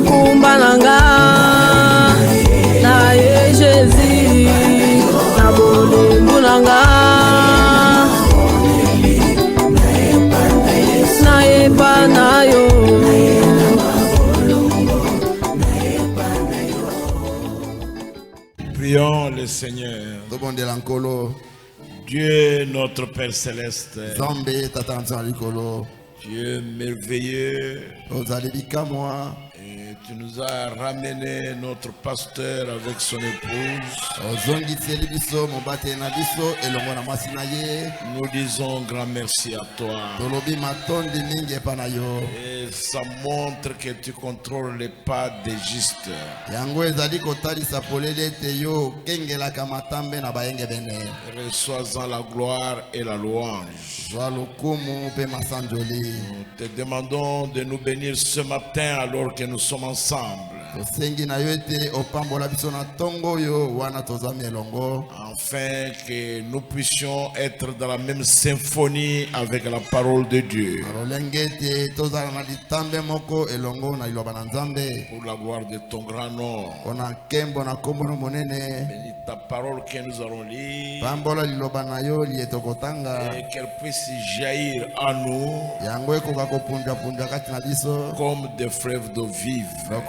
kumbananga na ye Jésus na bolembunanga na yepa na yo. Prions le Seigneur. Dieu notre Père Céleste, Dieu merveilleux, et tu nous as ramené notre pasteur avec son épouse. Nous disons grand merci à toi. Et ça montre que tu contrôles les pas des justes. Reçois-en la gloire et la louange. Nous te demandons de nous bénir ce matin alors que nous sommes ensemble, afin que nous puissions être dans la même symphonie avec la parole de Dieu, pour la gloire de ton grand nom. Bénis ta parole que nous allons lire et qu'elle puisse jaillir à nous comme des fleuves d'eau vive, afin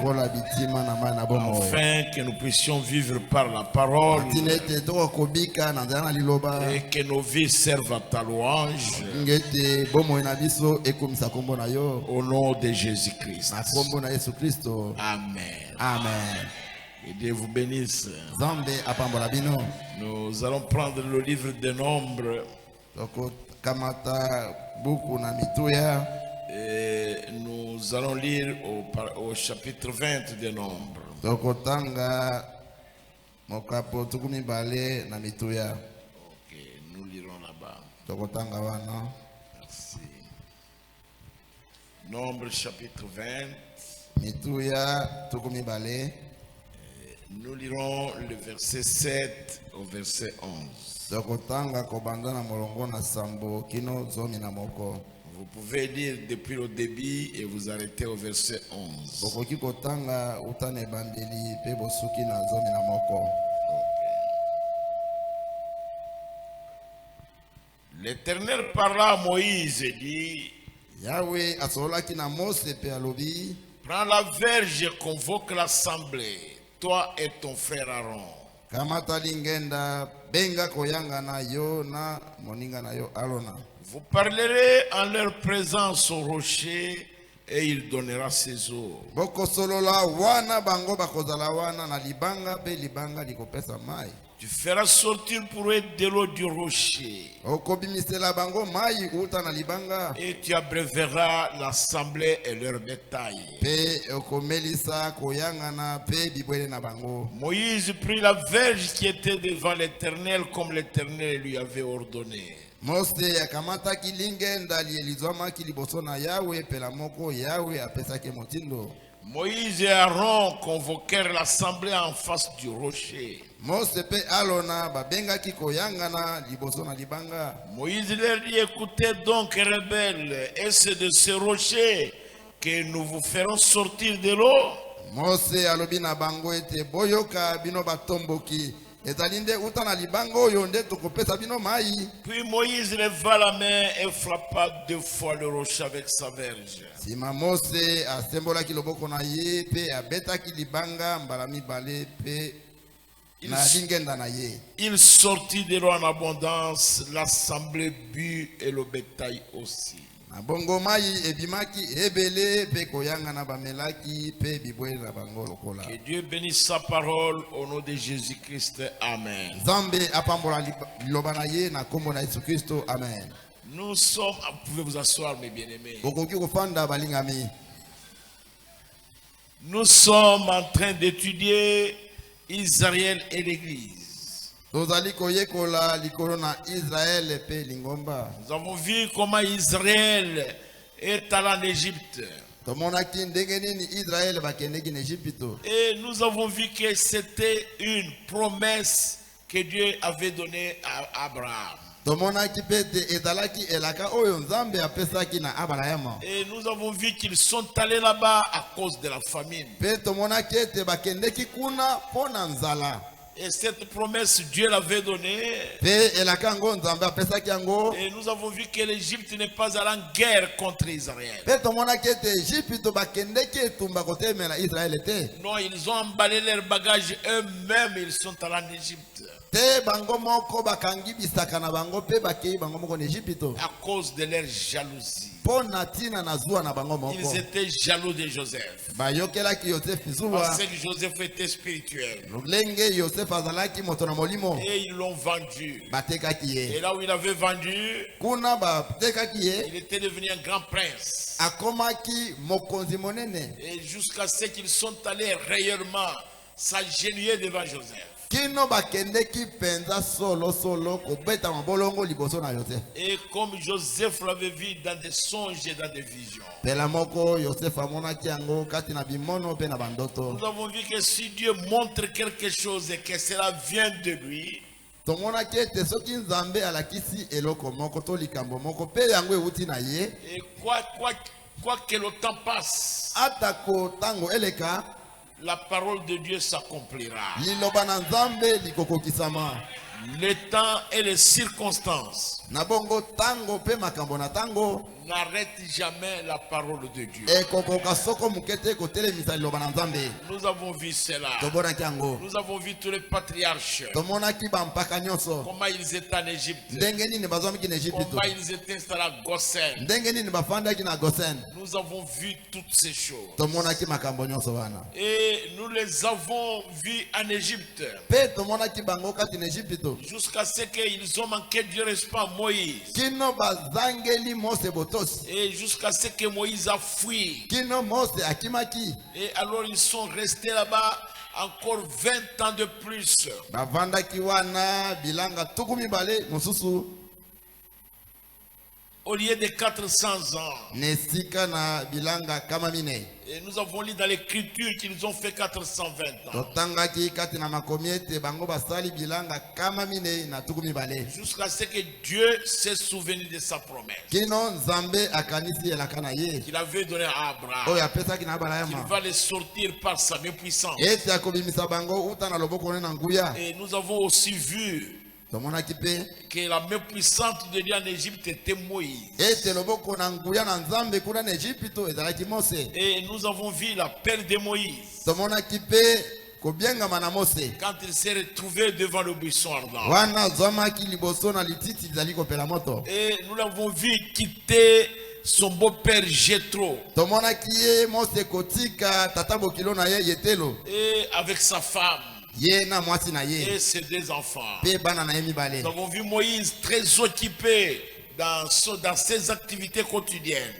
que nous puissions vivre par la parole et que nos vies servent à ta louange, au nom de Jésus-Christ. Amen. Amen. Et Dieu vous bénisse. Nous allons prendre le livre des Nombres et nous allons lire au chapitre 20 des Nombres. Ok, nous lirons là-bas. Merci. Nombre chapitre 20. Nous lirons le verset 7 au verset 11. Vous pouvez lire depuis le début et vous arrêtez au verset 11. L'Éternel parla à Moïse et dit: prends la verge et convoque l'assemblée, toi et ton frère Aaron. Vous parlerez en leur présence au rocher et il donnera ses eaux. Tu feras sortir pour eux de l'eau du rocher et tu abreuveras l'assemblée et leur bétail. Moïse prit la verge qui était devant l'Éternel comme l'Éternel lui avait ordonné. Moïse et Aaron convoquèrent l'assemblée en face du rocher. Moïse leur dit: écoutez donc, rebelles, est-ce de ce rocher que nous vous ferons sortir de l'eau? Puis Moïse leva la main et frappa 2 fois le rocher avec sa verge. Il sortit de l'eau en abondance, l'assemblée but et le bétail aussi. Que Dieu bénisse sa parole au nom de Jésus-Christ. Amen. Nous sommes, vous pouvez vous asseoir mes bien-aimés. Nous sommes en train d'étudier Israël et l'Église. Nous avons vu comment Israël est allé en Égypte. Et nous avons vu que c'était une promesse que Dieu avait donnée à Abraham. Et nous avons vu qu'ils sont allés là-bas à cause de la famine. Et cette promesse, Dieu l'avait donnée. Et nous avons vu que l'Égypte n'est pas allée en guerre contre Israël. Non, ils ont emballé leurs bagages eux-mêmes, ils sont allés en Égypte. À cause de leur jalousie. Ils étaient jaloux de Joseph. Parce que Joseph était spirituel. Et ils l'ont vendu. Et là où il avait vendu, il était devenu un grand prince. Et jusqu'à ce qu'ils sont allés réellement s'agenouiller devant Joseph. Et comme Joseph l'avait vu dans des songes et dans des visions. Nous avons vu que si Dieu montre quelque chose et que cela vient de lui, et quoi que le temps passe, la parole de Dieu s'accomplira. Le temps et les circonstances n'arrêtent jamais la parole de Dieu. Nous avons vu cela. Nous avons vu tous les patriarches. Comment ils étaient en Égypte. Comment ils étaient installés à Goshen. Nous avons vu toutes ces choses. Et nous les avons vus en Égypte. Jusqu'à ce qu'ils ont manqué de respect à Moïse. Et jusqu'à ce que Moïse a fui. Et alors ils sont restés là-bas encore 20 ans de plus. Au lieu de 400 ans. Et nous avons lu dans l'écriture qu'ils ont fait 420 ans. Jusqu'à ce que Dieu s'est souvenu de sa promesse. Qu'il avait donné à Abraham. Qu'il va les sortir par sa main puissante. Et nous avons aussi vu que la main puissante de Dieu en Égypte était Moïse. Et nous avons vu la peur de Moïse. Quand il s'est retrouvé devant le buisson ardent. Et nous l'avons vu quitter son beau-père Jéthro. Et avec sa femme. Et ses deux enfants. Nous avons vu Moïse très occupé dans ses activités quotidiennes.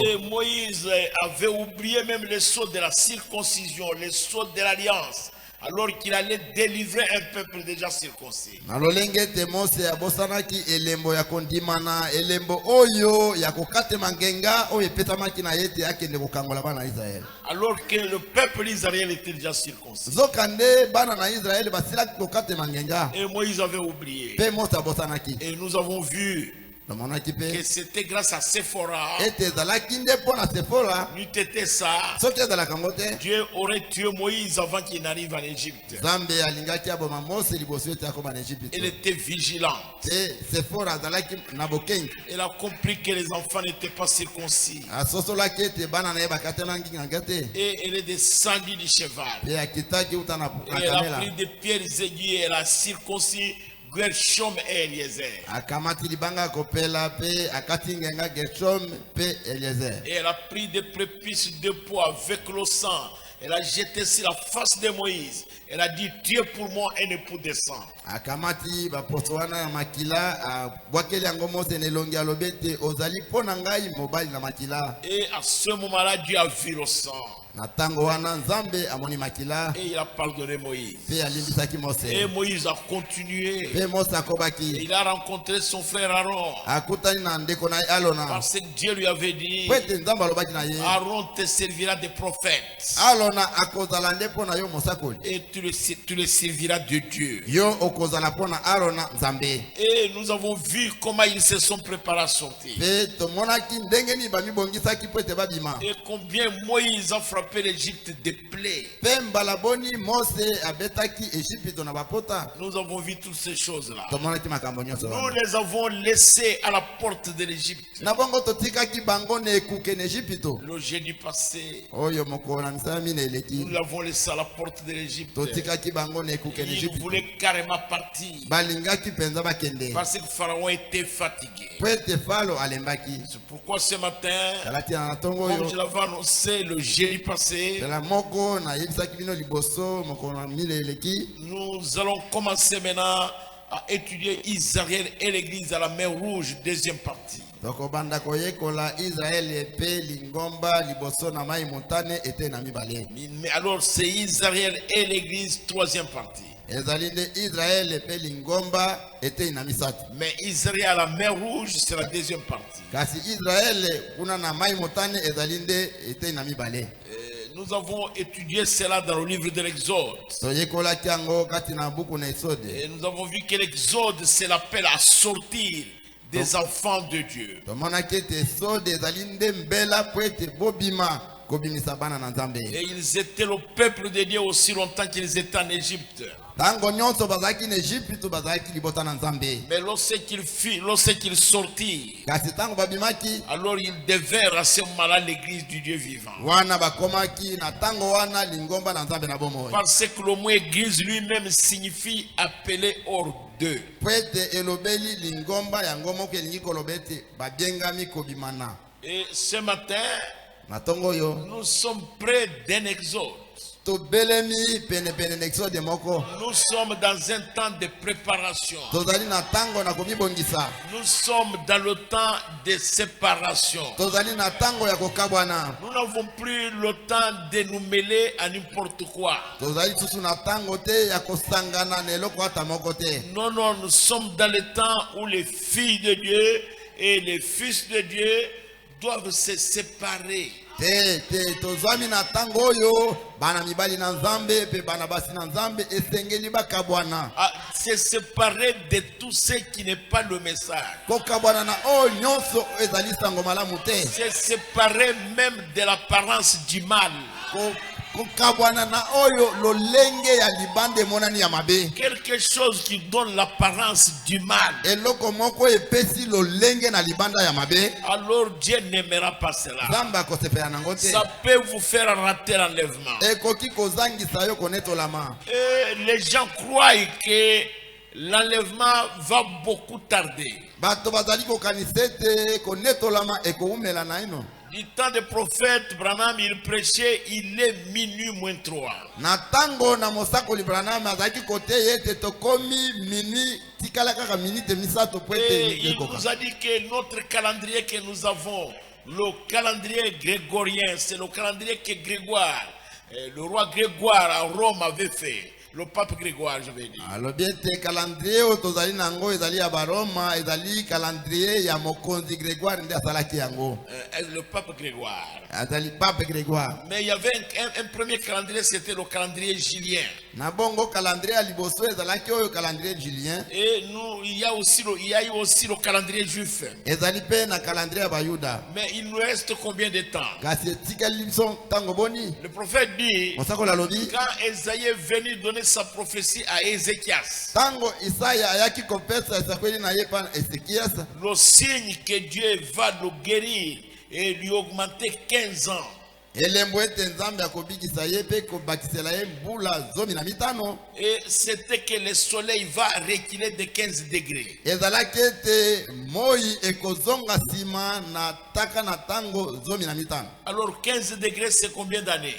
Et Moïse avait oublié même les sceaux de la circoncision, les sceaux de l'alliance, alors qu'il allait délivrer un peuple déjà circoncis. Alors que le peuple israélien était déjà circoncis. Et Moïse avait oublié. Et nous avons vu que c'était grâce à Séphora. N'eût été ça, Dieu aurait tué Moïse avant qu'il n'arrive en Égypte. Elle était vigilante. Elle a compris que les enfants n'étaient pas circoncis. Et elle est descendue du cheval. Et elle a pris des pierres aiguës. Elle a circoncis Gershom et Eliezer. Et elle a pris des prépuces de poids avec le sang. Elle a jeté sur la face de Moïse. Elle a dit, Dieu pour moi un époux décent. Et à ce moment-là, Dieu a vu le sang. Et il a pardonné Moïse. Et Moïse a continué. Il a rencontré son frère Aaron. Parce que Dieu lui avait dit, Aaron te servira de prophète. Et tu le serviras de Dieu. Et nous avons vu comment ils se sont préparés à sortir. Et combien Moïse a frappé l'Égypte de plaies. Nous avons vu toutes ces choses-là. Nous les avons laissées à la porte de l'Égypte. Le jeudi passé, nous l'avons laissé à la porte de l'Égypte. Il voulait carrément partir. Parce que Pharaon était fatigué. C'est pourquoi ce matin, comme je l'avais annoncé le jeudi passé, nous allons commencer maintenant à étudier Israël et l'église à la mer Rouge, deuxième partie. Mais alors c'est Israël et l'église, troisième partie. Mais Israël à la mer Rouge, c'est la deuxième partie. Nous avons étudié cela dans le livre de l'Exode. Et nous avons vu que l'Exode, c'est l'appel à sortir des enfants de Dieu. Et ils étaient le peuple de Dieu aussi longtemps qu'ils étaient en Égypte. Mais lorsqu'ils sortirent, alors ils devinrent à ce moment-là l'église du Dieu vivant. Parce que le mot église lui-même signifie appeler hors d'eux. Et ce matin, nous sommes près d'un exode. Nous sommes dans un temps de préparation. Nous sommes dans le temps de séparation. Nous n'avons plus le temps de nous mêler à n'importe quoi. Non, non, nous sommes dans le temps où les filles de Dieu et les fils de Dieu doivent se séparer. Se séparer de tout ce qui n'est pas le message. Se séparer même de l'apparence du mal. Quelque chose qui donne l'apparence du mal. Alors Dieu n'aimera pas cela. Ça peut vous faire rater l'enlèvement. Et les gens croient que l'enlèvement va beaucoup tarder. Du temps des prophètes, Branham il prêchait, il est minuit moins 3. Et il nous a dit que notre calendrier que nous avons, le calendrier grégorien, c'est le calendrier que Grégoire, le roi Grégoire à Rome avait fait. Le pape Grégoire, je vais dire. Le calendrier le pape Grégoire. Mais il y avait un premier calendrier, c'était le calendrier julien. Et nous, il y a eu aussi le calendrier juif. Mais il nous reste combien de temps? Le prophète dit, quand Esaïe est venu donner sa prophétie à Ézéchias, le signe que Dieu va le guérir et lui augmenter 15 ans. Et c'était que le soleil va reculer de 15 degrés. Alors 15 degrés c'est combien d'années?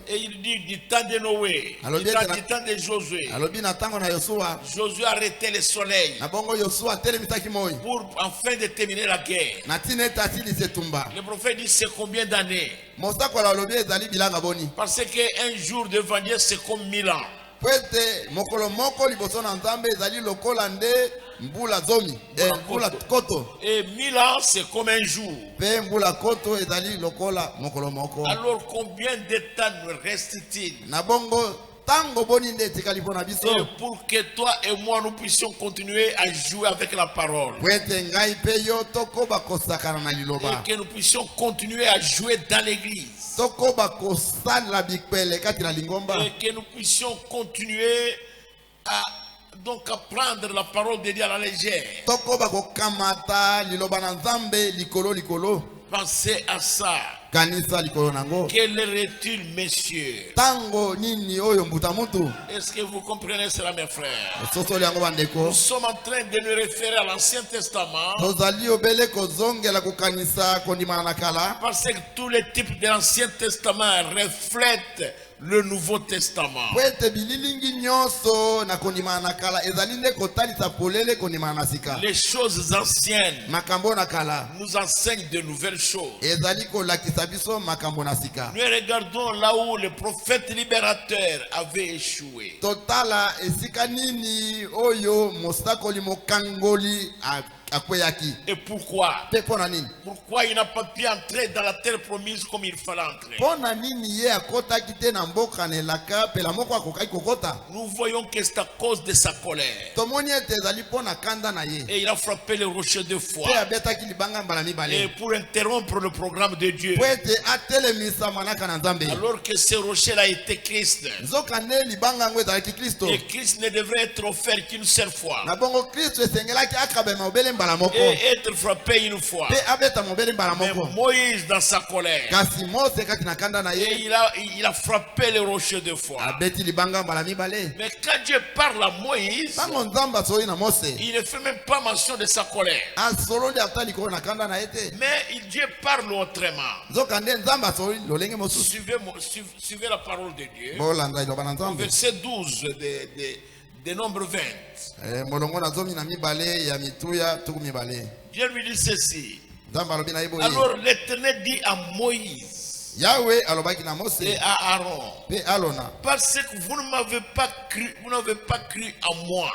Et il dit du temps de Noé, du temps de Josué. Josué a arrêté le soleil pour enfin de terminer la guerre. Le prophète dit c'est combien d'années? Parce qu'un jour devant Dieu c'est comme 1000 ans. Et 1000 ans c'est comme un jour. Alors combien de temps nous reste-t-il? Et pour que toi et moi nous puissions continuer à jouer avec la parole. Et que nous puissions continuer à jouer dans l'église. Et que nous puissions continuer à prendre la parole de Dieu à la légère. Pensez à ça. Quel est-il, messieurs? Est-ce que vous comprenez cela, mes frères? Nous sommes en train de nous référer à l'Ancien Testament. Parce que tous les types de l'Ancien Testament reflètent le Nouveau Testament. Les choses anciennes nous enseignent de nouvelles choses. Nous regardons là où le prophète libérateur avait échoué. Et pourquoi? Pourquoi il n'a pas pu entrer dans la terre promise comme il fallait entrer? Nous voyons que c'est à cause de sa colère. Et il a frappé le rocher de foi. Et pour interrompre le programme de Dieu. Alors que ce rocher a été Christ. Et Christ ne devrait être offert qu'une seule fois. Et être frappé une fois. Mais Moïse dans sa colère, et il a frappé le rocher de foi. Mais quand Dieu parle à Moïse, il ne fait même pas mention de sa colère. Mais Dieu parle autrement. Suivez la parole de Dieu. Verset 12 de Nombre 20. Dieu lui dit ceci. Alors l'Éternel dit à Moïse et à Aaron, parce que vous ne m'avez pas cru en moi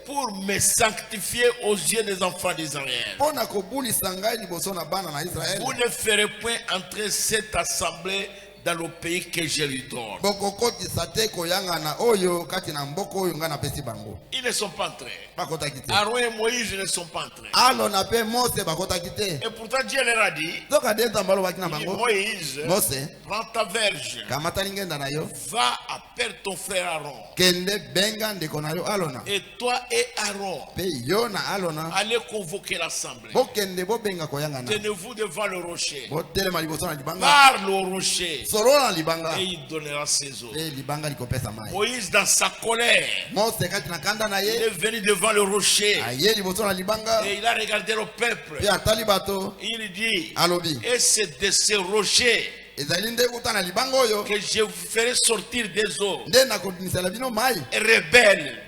pour me sanctifier aux yeux des enfants d'Israël. Vous ne ferez point entrer cette assemblée dans le pays que je lui donne. Ils ne sont pas entrés. Aaron et Moïse ne sont pas entrés. Et pourtant Dieu leur a dit, Moïse, prends ta verge, va appeler ton frère Aaron. Et toi et Aaron, allez convoquer l'assemblée. Tenez-vous devant le rocher. Parle au rocher. Et il donnera ses eaux. Moïse dans sa colère, il est venu devant le rocher. Et il a regardé le peuple. Il dit, et c'est de ce rocher que je vous ferai sortir des eaux. Et rebelle,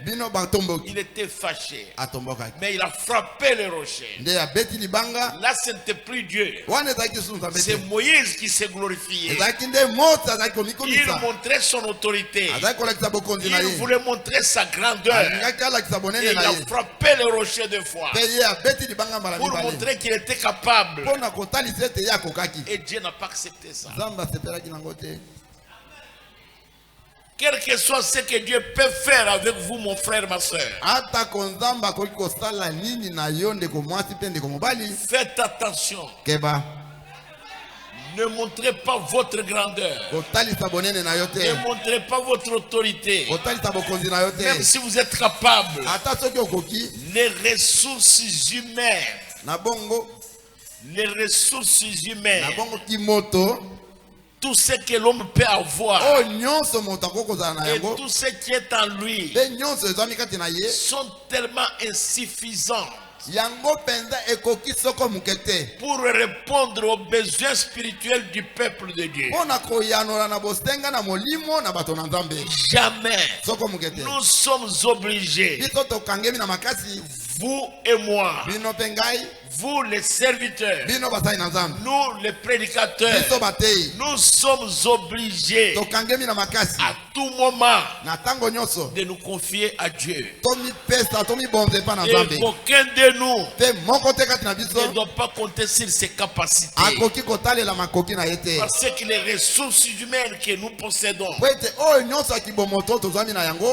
il était fâché, mais il a frappé le rocher. Là ce n'était plus Dieu, c'est Moïse qui s'est glorifié. Il montrait son autorité, il voulait montrer sa grandeur. Et il a frappé le rocher de foi pour montrer qu'il était capable. Et Dieu n'a pas accepté ça. Quel que soit ce que Dieu peut faire avec vous, mon frère, ma soeur, faites attention. Ne montrez pas votre grandeur. Ne montrez pas votre autorité. Même si vous êtes capable, les ressources humaines, tout ce que l'homme peut avoir et tout ce qui est en lui sont tellement insuffisants pour répondre aux besoins spirituels du peuple de Dieu. Jamais nous sommes obligés, vous et moi, vous les serviteurs, nous les prédicateurs, nous sommes obligés à tout moment de nous confier à Dieu. Et aucun de nous ne doit pas compter sur ses capacités. Parce que les ressources humaines que nous possédons,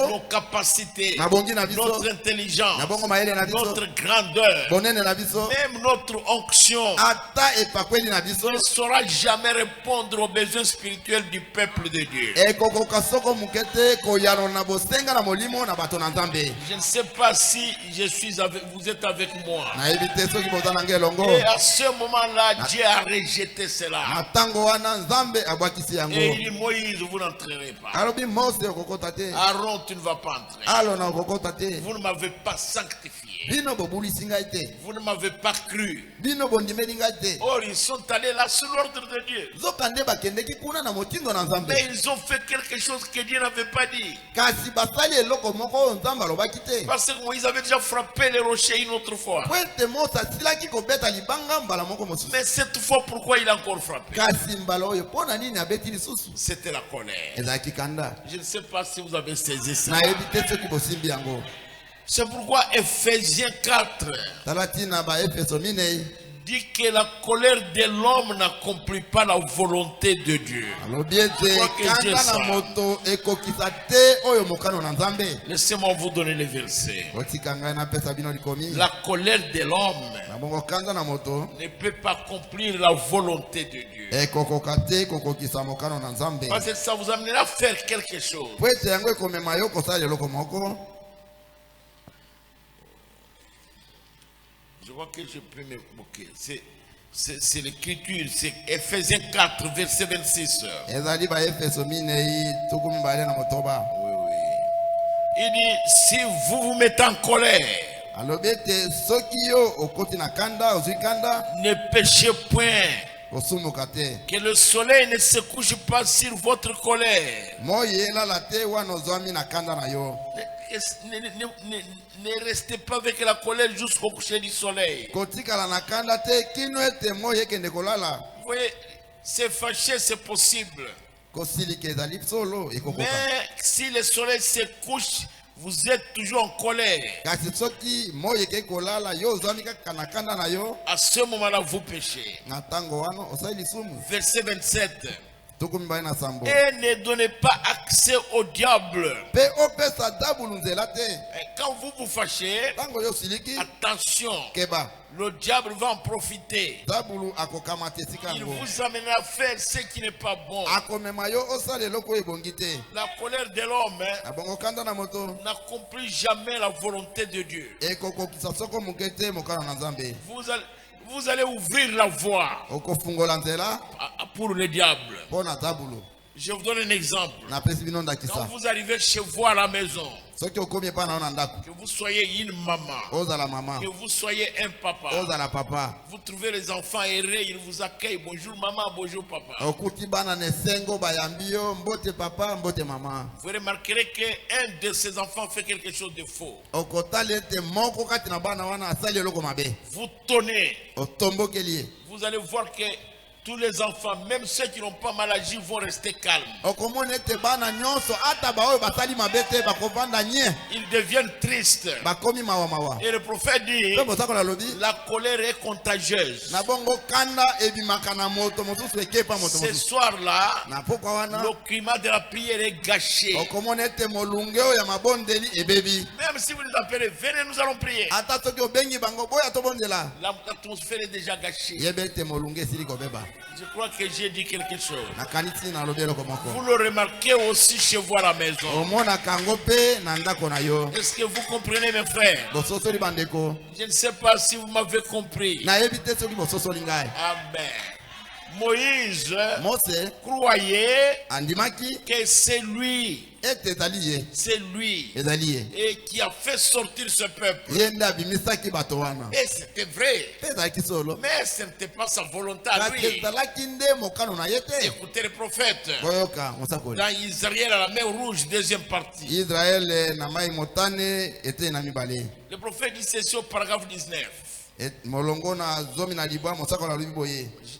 nos capacités, notre intelligence, notre grandeur, même notre onction ne saura jamais répondre aux besoins spirituels du peuple de Dieu. Je ne sais pas si vous êtes avec moi. Et à ce moment-là, Dieu a rejeté cela. Et il dit, Moïse, vous n'entrerez pas. Aaron, tu ne vas pas entrer. Vous ne m'avez pas sanctifié. Vous ne m'avez pas cru. Or, ils sont allés là sous l'ordre de Dieu. Mais ils ont fait quelque chose que Dieu n'avait pas dit. Parce que Moïse avait déjà frappé les rochers une autre fois. Mais cette fois, pourquoi il a encore frappé? C'était la colère. Je ne sais pas si vous avez saisi ça. C'est pourquoi Ephésiens 4 dit que la colère de l'homme n'accomplit pas la volonté de Dieu. Laissez-moi vous donner les versets. La colère de l'homme ne peut pas accomplir la volonté de Dieu. Parce que ça vous amènera à faire quelque chose. Je crois que je peux me moquer. C'est l'écriture, c'est Ephésiens 4, verset 26. Oui. Il dit, si vous vous mettez en colère, ne péchez point, que le soleil ne se couche pas sur votre colère. Ne restez pas avec la colère jusqu'au coucher du soleil. Vous voyez, c'est fâché, c'est possible. Mais si le soleil se couche, vous êtes toujours en colère. À ce moment-là, vous péchez. Verset 27. Et ne donnez pas accès au diable. Quand vous vous fâchez, attention, le diable va en profiter. Il vous amène à faire ce qui n'est pas bon. La colère de l'homme n'accomplit jamais la volonté de Dieu. Vous allez ouvrir la voie pour le diable. Je vous donne un exemple. Quand vous arrivez chez vous à la maison, que vous soyez une maman, que vous soyez un papa, vous trouvez les enfants errés, ils vous accueillent. Bonjour maman, bonjour papa. Vous remarquerez qu'un de ces enfants fait quelque chose de faux. Vous tonnez. Vous allez voir que tous les enfants, même ceux qui n'ont pas mal agi, vont rester calmes. Ils deviennent tristes. Et le prophète dit, la colère est contagieuse. Ce soir-là, le climat de la prière est gâché. Même si vous les appelez, venez, nous allons prier. L'atmosphère est déjà gâchée. Je crois que j'ai dit quelque chose. Vous le remarquez aussi chez vous à la maison. Est-ce que vous comprenez, mes frères? Je ne sais pas si vous m'avez compris. Amen. Moïse croyait que c'est lui et qui a fait sortir ce peuple. Et c'était vrai. Mais ce n'était pas sa volonté à lui. Écoutez le prophète. Dans Israël à la mer Rouge, deuxième partie. Le prophète dit ceci au paragraphe 19.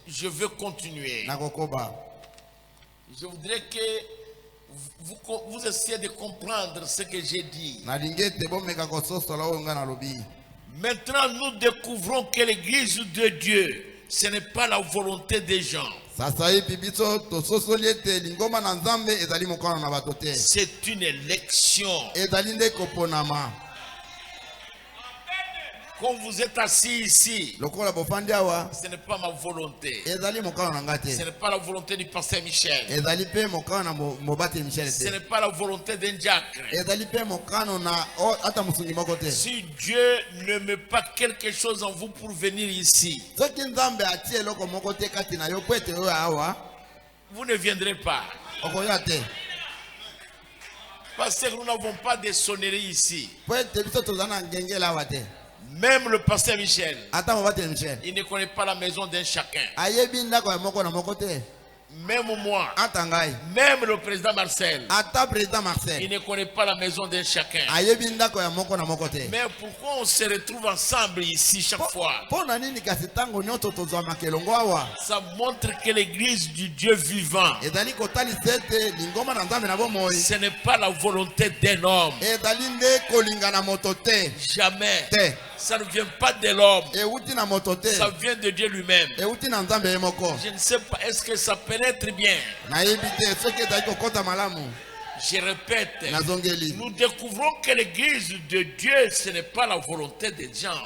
Je veux continuer. Je voudrais que vous essayez de comprendre ce que j'ai dit. Maintenant, nous découvrons que l'église de Dieu, ce n'est pas la volonté des gens. C'est une élection. Quand vous êtes assis ici, ce n'est pas ma volonté. Ce n'est pas la volonté du pasteur Michel. Ce n'est pas la volonté d'un diacre. Si Dieu ne met pas quelque chose en vous pour venir ici, vous ne viendrez pas. Parce que nous n'avons pas de sonnerie ici. Même le pasteur Michel, il ne connaît pas la maison d'un chacun. Même moi, même le président Marcel, il ne connaît pas la maison d'un chacun. Mais pourquoi on se retrouve ensemble ici chaque fois? Ça montre que l'église du Dieu vivant, ce n'est pas la volonté d'un homme. Jamais. Ça ne vient pas de l'homme. Ça vient de Dieu lui-même. Je ne sais pas, est-ce que ça pénètre bien? Je répète, nous découvrons que l'église de Dieu, ce n'est pas la volonté des gens.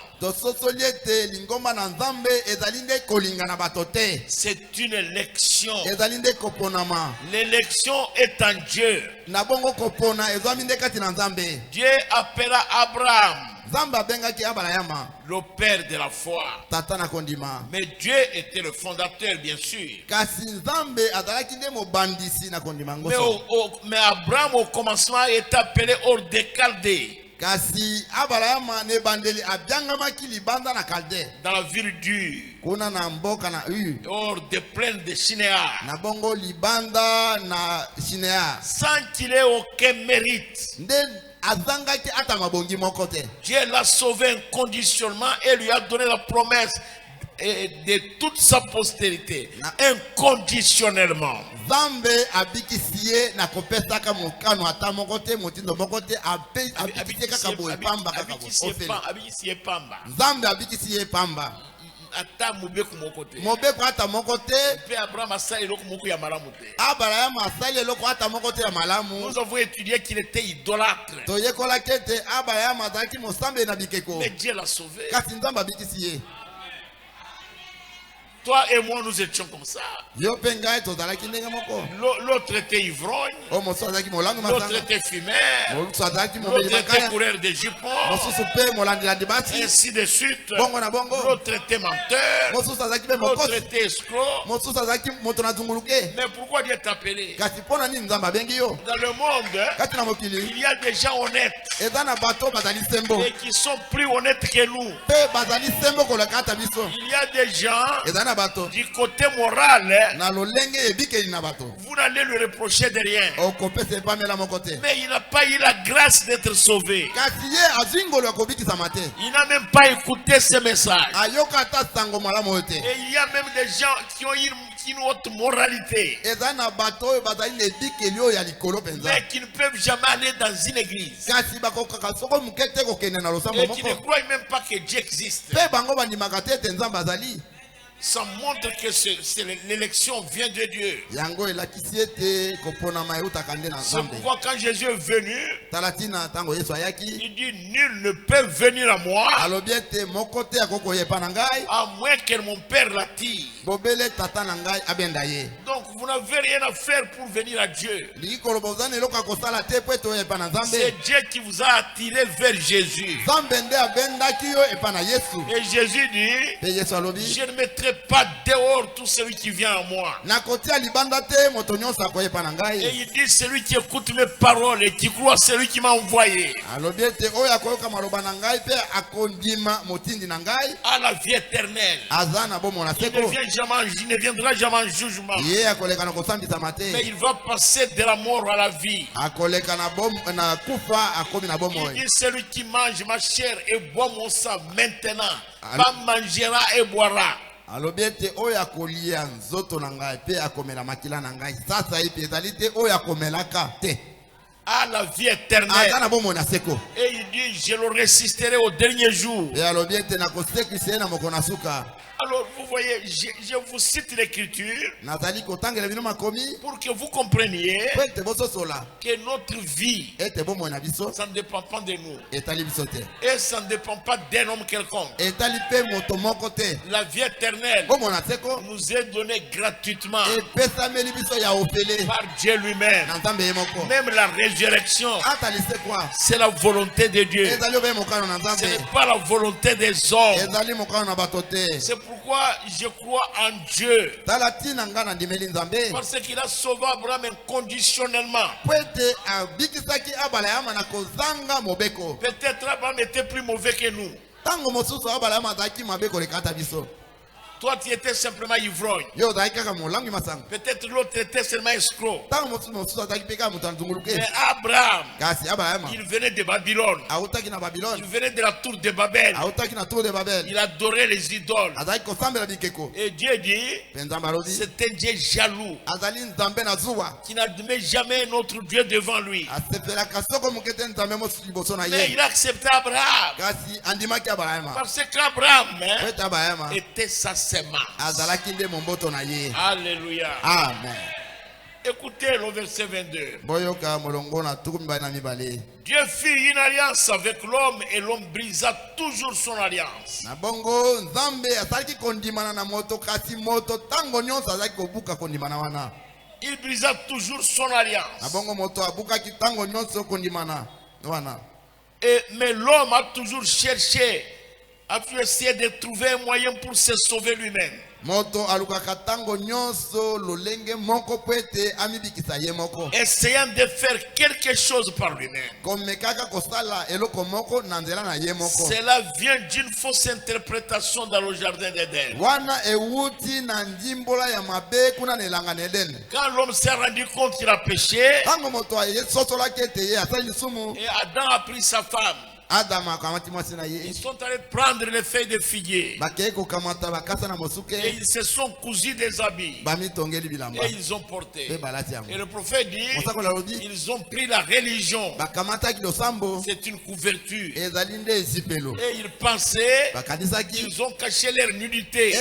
C'est une élection. L'élection est en Dieu. Dieu appela Abraham le père de la foi. Mais Dieu était le fondateur, bien sûr. Mais Abraham au commencement est appelé hors des Chaldées. Dans la ville d'Ur, hors des plaines de Shinéar, sans qu'il ait aucun mérite. Dieu l'a sauvé inconditionnellement et lui a donné la promesse de toute sa postérité, inconditionnellement. Nous avons étudié qu'il était idolâtre. Mais Dieu l'a sauvé. Toi et moi, nous étions comme ça. L'autre était ivrogne. L'autre était fumeur. L'autre était coureur de jupons. Ainsi de suite. L'autre était menteur. L'autre était escroc. Mais pourquoi Dieu t'a appelé? Dans le monde, il y a des gens honnêtes et qui sont plus honnêtes que nous. Il y a des gens du côté moral, vous n'allez lui reprocher de rien. Mais il n'a pas eu la grâce d'être sauvé. Il n'a même pas écouté ce message. Et il y a même des gens qui ont une autre moralité, mais qui ne peuvent jamais aller dans une église et qui ne croient même pas que Dieu existe. Ça montre que l'élection vient de Dieu. C'est pourquoi quand Jésus est venu, il dit nul ne peut venir à moi à moins que mon Père l'attire. Donc vous n'avez rien à faire pour venir à Dieu. C'est Dieu qui vous a attiré vers Jésus. Et Jésus dit, je ne mettrai mets pas dehors tout celui qui vient à moi. Et il dit celui qui écoute mes paroles et qui croit celui qui m'a envoyé à la vie éternelle. Il ne viendra jamais en jugement. Mais il va passer de la mort à la vie. Il dit celui qui mange ma chair et boit mon sang maintenant pas mangera et boira. Alobiete oya kolia nzoto na ngai pe akomela makila na ngai sasa ipi ezalite oya komelaka te à la vie éternelle. Et il dit je le résisterai au dernier jour. Et alobiete na kosekise na mokona suka. Alors vous voyez, je vous cite l'écriture pour que vous compreniez que notre vie, ça ne dépend pas de nous. Et ça ne dépend pas d'un homme quelconque. La vie éternelle nous est donnée gratuitement par Dieu lui-même. Même la résurrection, c'est la volonté de Dieu. Ce n'est pas la volonté des hommes. C'est pourquoi je crois en Dieu. Parce qu'il a sauvé Abraham inconditionnellement. Peut-être Abraham était plus mauvais que nous. Toi, tu étais simplement ivrogne. Peut-être l'autre était seulement escroc. Mais Abraham, il venait de Babylone. Il venait de la tour de Babel. Il adorait les idoles. Et Dieu dit, c'est un Dieu jaloux qui n'admet jamais un autre Dieu devant lui. Mais il a accepté Abraham. Parce qu'Abraham était sa semence. Alléluia. Amen. Écoutez le verset 22. Dieu fit une alliance avec l'homme et l'homme brisa toujours son alliance. Il brisa toujours son alliance. Mais l'homme a toujours cherché à essayer de trouver un moyen pour se sauver lui-même. Essayant de faire quelque chose par lui-même. Cela vient d'une fausse interprétation dans le jardin d'Éden. Quand l'homme s'est rendu compte qu'il a péché, et Adam a pris sa femme, ils sont allés prendre les feuilles de figuier et ils se sont cousus des habits et ils ont porté. Et le prophète dit, ils ont pris la religion. C'est une couverture. Et ils pensaient qu'ils ont caché leur nudité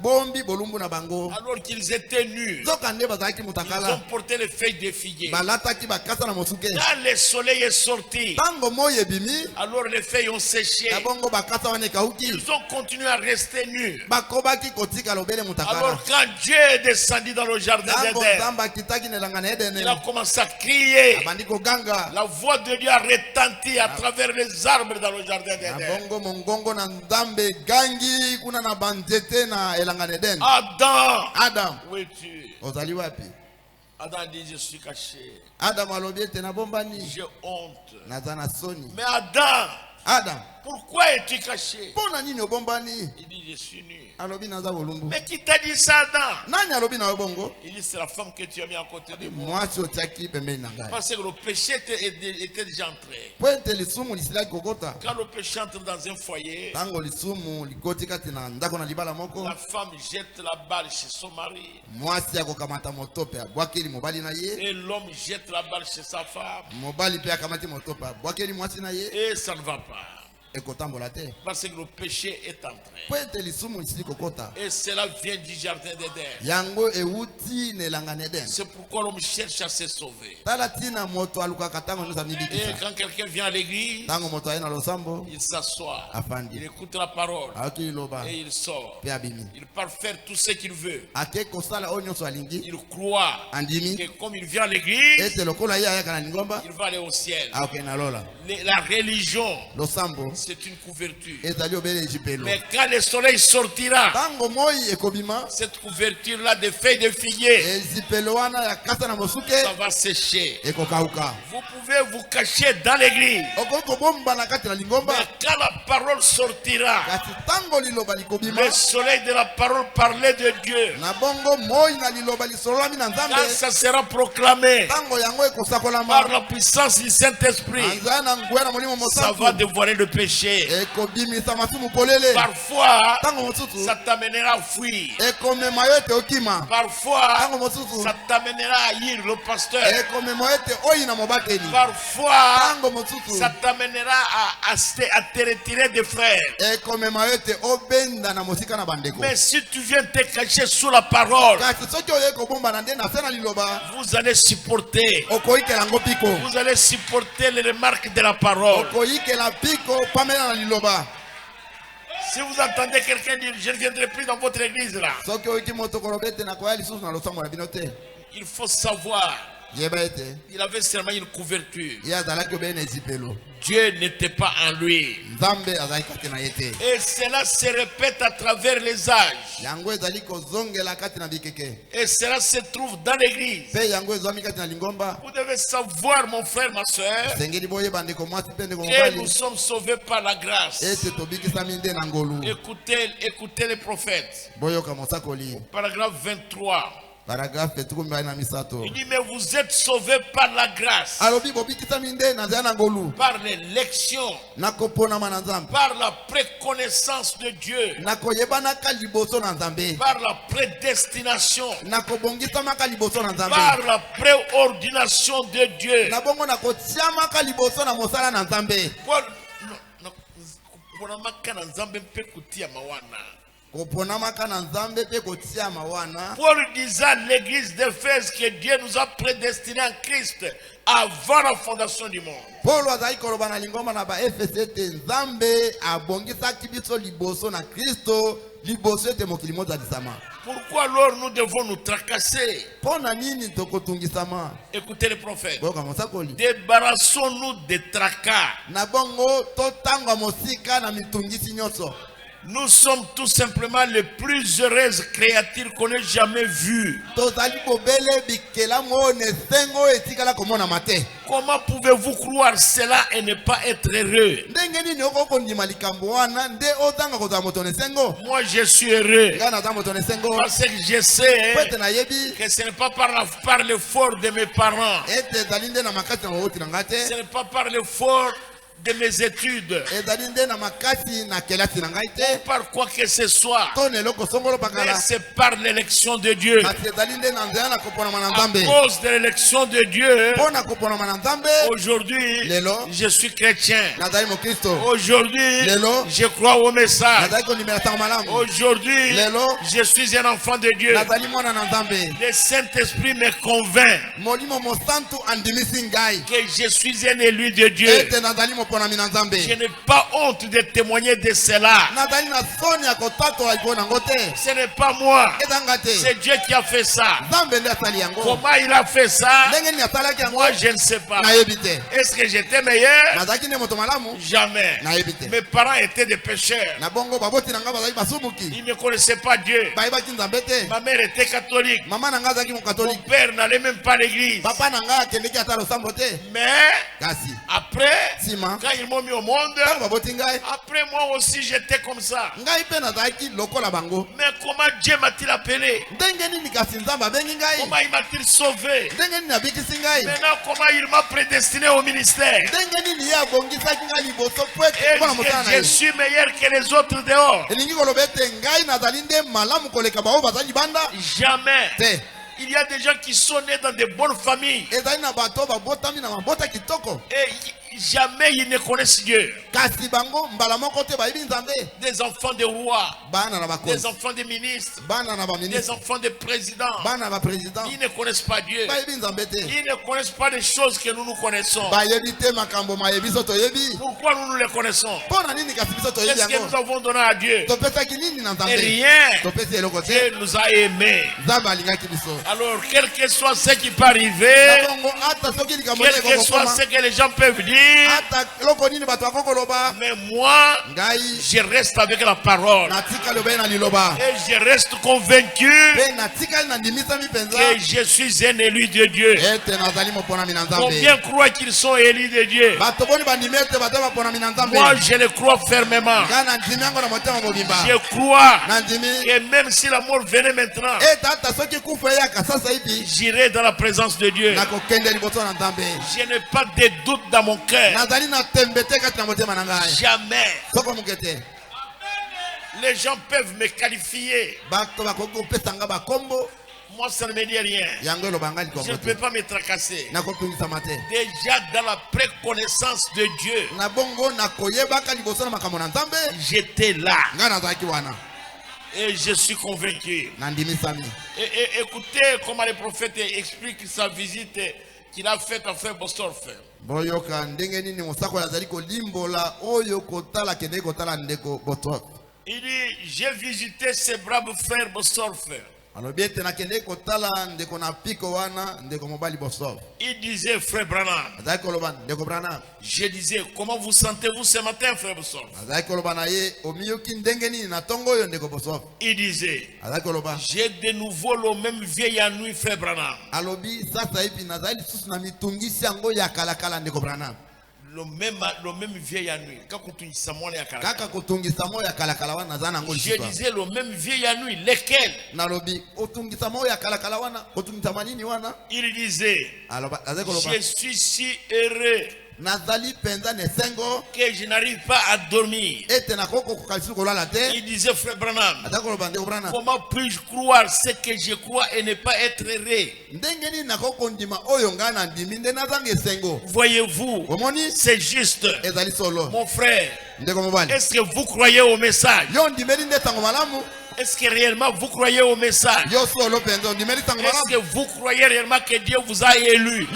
alors qu'ils étaient nus. Ils ont porté les feuilles de figuier. Quand le soleil est sorti, alors les feuilles ont séché. Ils ont continué à rester nus. Alors quand Dieu est descendu dans le jardin d'Éden, il a commencé à crier. La voix de Dieu a retenti à travers les arbres dans le jardin d'Éden. Adam, où es-tu? Adam dit, je suis caché. J'ai honte. Mais Adam, pourquoi es-tu caché? Il dit, je suis nu. Mais qui t'a dit ça, Adam? Il dit, c'est la femme que tu as mis à côté de moi. Parce que le péché était déjà entré. Quand le péché entre dans un foyer, la femme jette la balle chez son mari. Et l'homme jette la balle chez sa femme. Et ça ne va pas. Parce que le péché est entré. Et cela vient du jardin d'Éden. C'est pourquoi l'homme cherche à se sauver. Et quand quelqu'un vient à l'église, il s'assoit, il écoute la parole et il sort. Il part faire tout ce qu'il veut. Il croit que comme il vient à l'église, il va aller au ciel. La religion, c'est une couverture. Mais Mais quand le soleil sortira, cette couverture-là de feuilles de figuier, ça va sécher. Vous pouvez vous cacher dans l'église. Mais quand la parole sortira, le soleil de la parole parlait de Dieu. Quand ça sera proclamé par la puissance du Saint-Esprit, ça va dévoiler le péché. Parfois, ça t'amènera à fuir. Parfois, ça t'amènera à haïr le pasteur. Parfois, ça t'amènera à te retirer des frères. Mais si tu viens te cacher sous la parole, vous allez supporter. Vous allez supporter les remarques de la parole. Si vous entendez quelqu'un dire je ne viendrai plus dans votre église là, il faut savoir, il avait seulement une couverture. Dieu n'était pas en lui. Et cela se répète à travers les âges. Et cela se trouve dans l'église. Vous devez savoir, mon frère, ma soeur, que nous sommes sauvés par la grâce. Écoutez les prophètes. Paragraphe 23. Il dit, mais vous êtes sauvés par la grâce, par l'élection, par la préconnaissance de Dieu, par la prédestination, par la préordination de Dieu. Paul disait à l'église d'Éphèse que Dieu nous a prédestinés en Christ avant la fondation du monde. Pourquoi alors nous devons nous tracasser? Écoutez les prophètes. Débarrassons-nous des tracas. Nous sommes tout simplement les plus heureuses créatures qu'on ait jamais vues. Comment pouvez-vous croire cela et ne pas être heureux? Moi je suis heureux parce que je sais que ce n'est pas par l'effort de mes parents, ce n'est pas par l'effort de mes études, ou par quoi que ce soit, mais c'est par l'élection de Dieu. À cause de l'élection de Dieu, aujourd'hui je suis chrétien. Aujourd'hui je crois au message. Aujourd'hui je suis un enfant de Dieu. Le Saint-Esprit me convainc que je suis un élu de Dieu. Je n'ai pas honte de témoigner de cela. Ce n'est pas moi, c'est Dieu qui a fait ça. Comment il a fait ça? Moi je ne sais pas. Est-ce que j'étais meilleur? Jamais. Mes parents étaient des pécheurs. Ils ne connaissaient pas Dieu. Ma mère était catholique. Mon père n'allait même pas à l'église. Mais après, quand ils m'ont mis au monde, après moi aussi j'étais comme ça. Mais comment Dieu m'a-t-il appelé? Comment il m'a-t-il sauvé? Maintenant comment il m'a prédestiné au ministère? Et je suis meilleur que les autres dehors? Jamais. Il y a des gens qui sont nés dans de bonnes familles et jamais ils ne connaissent Dieu. Des enfants de rois, des enfants de ministres, des enfants de présidents, ils ne connaissent pas Dieu. Ils ne connaissent pas les choses que nous connaissons. Pourquoi nous les connaissons? Qu'est-ce que nous avons donné à Dieu? Et rien. Dieu nous a aimés. Alors quel que soit ce qui peut arriver, quel que soit ce que les gens peuvent dire, dire, mais moi, je reste avec la parole. Et je reste convaincu que je suis un élu de Dieu. Combien croient qu'ils sont élus de Dieu? Moi, je le crois fermement. Je crois que même si la mort venait maintenant, j'irai dans la présence de Dieu. Je n'ai pas de doute dans mon cœur. Jamais. Les gens peuvent me qualifier. Moi, ça ne me dit rien. Je ne peux pas me tracasser. Déjà dans la préconnaissance de Dieu, j'étais là. Et je suis convaincu. Et écoutez comment le prophète explique sa visite qu'il a faite à Frère Bostorff. Il dit, j'ai visité ces braves frères Bostorff. Il disait, frère Branham, je disais, comment vous sentez-vous ce matin, frère Bostorff? Il disait, j'ai de nouveau le même vieil ennui, frère Branham. Le même vieil ennui. Je disais le même vieil ennui. Lesquels? Il disait, je suis si heureux que je n'arrive pas à dormir. Il disait, frère Branham, comment puis-je croire ce que je crois et ne pas être heureux? Voyez-vous, c'est juste. Mon frère, est-ce que vous croyez au message? Est-ce que réellement vous croyez au message? Est-ce que vous croyez réellement que Dieu vous a élu?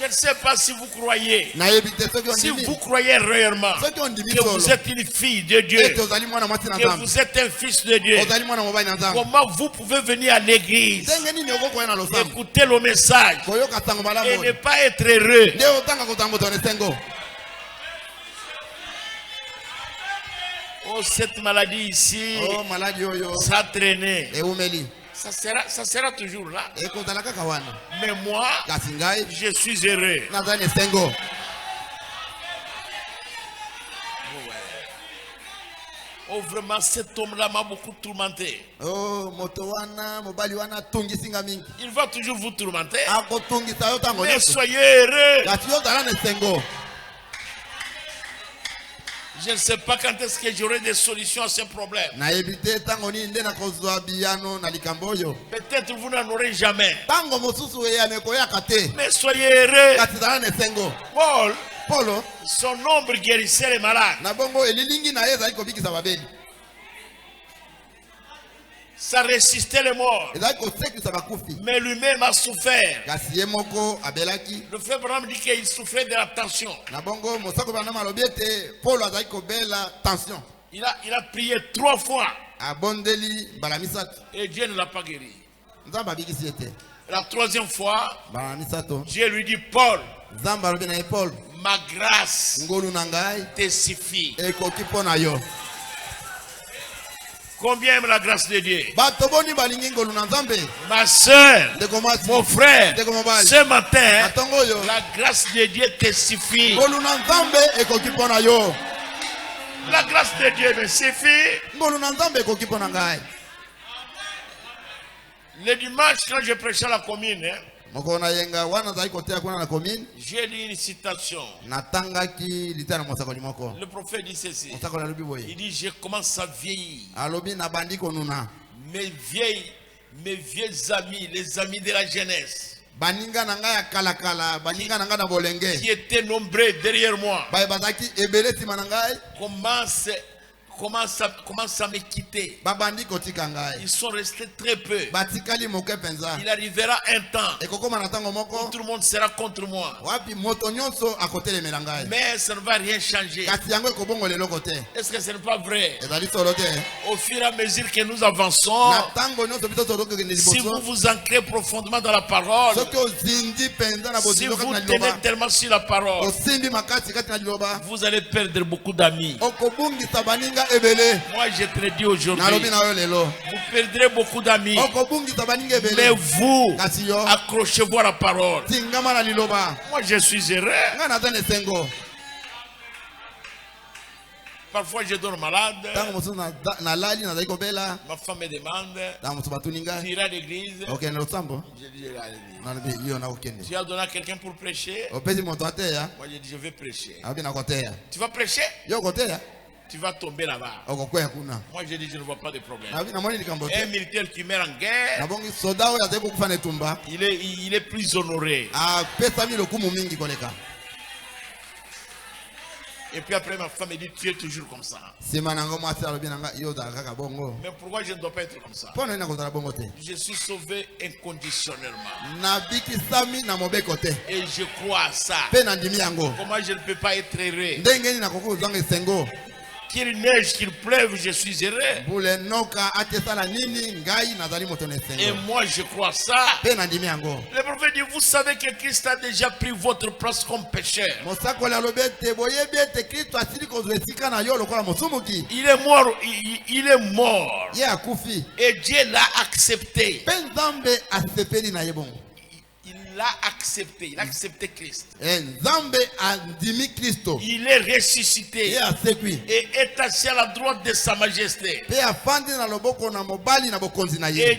Je ne sais pas si vous croyez. Si vous croyez réellement que vous êtes une fille de Dieu, que vous êtes un fils de Dieu, comment vous pouvez venir à l'église, écouter le message et ne pas être heureux? Oh, cette maladie ici, ça a traîné. Ça sera toujours là. Mais moi, je suis heureux. Oh, vraiment, cet homme-là m'a beaucoup tourmenté. Il va toujours vous tourmenter. Mais soyez heureux. Je ne sais pas quand est-ce que j'aurai des solutions à ce problème. Peut-être vous n'en aurez jamais. Mais soyez heureux. Paul, son ombre guérissait les malades. Ça résistait les morts. Mais lui-même a souffert. Le frère Branham dit qu'il souffrait de la tension. Il a prié 3 fois. Et Dieu ne l'a pas guéri. La 3e fois, Dieu lui dit, Paul, ma grâce te suffit. Combien aime la grâce de Dieu? Ma soeur, mon frère, ce matin, la grâce de Dieu te suffit. La grâce de Dieu me suffit. Le dimanche, quand je prêchais à la commune, j'ai lu une citation. Le prophète dit ceci. Il dit, je commence à vieillir. Mes vieux amis, les amis de la jeunesse, qui étaient nombreux derrière moi, commencent à me quitter. Ils sont restés très peu. Il arrivera un temps où tout le monde sera contre moi. Mais ça ne va rien changer. Est-ce que ce n'est pas vrai? Au fur et à mesure que nous avançons, si vous vous ancrez profondément dans la parole, si vous tenez tellement sur la parole, vous allez perdre beaucoup d'amis. Moi je te le dis aujourd'hui, vous perdrez beaucoup d'amis, mais vous accrochez-vous à la parole. Moi je suis heureux. Parfois je dors malade. Ma femme me demande, tu iras à l'église? Je dis, tu as donné à quelqu'un pour prêcher? Moi je dis, je vais prêcher. Tu vas prêcher? Tu vas tomber là-bas. Moi je dis, je ne vois pas de problème. Un militaire qui meurt en guerre, il est plus honoré. Et puis après ma femme me dit, tu es toujours comme ça. Mais pourquoi je ne dois pas être comme ça? Je suis sauvé inconditionnellement. Et je crois à ça. Comment je ne peux pas être heureux? Qu'il neige, qu'il pleuve, je suis heureux. Et moi je crois ça. Le prophète dit, vous savez que Christ a déjà pris votre place comme pécheur. Il est mort, il est mort. Et Dieu l'a accepté. Il l'a accepté, il a accepté Christ. Il est ressuscité et est assis à la droite de sa majesté. Et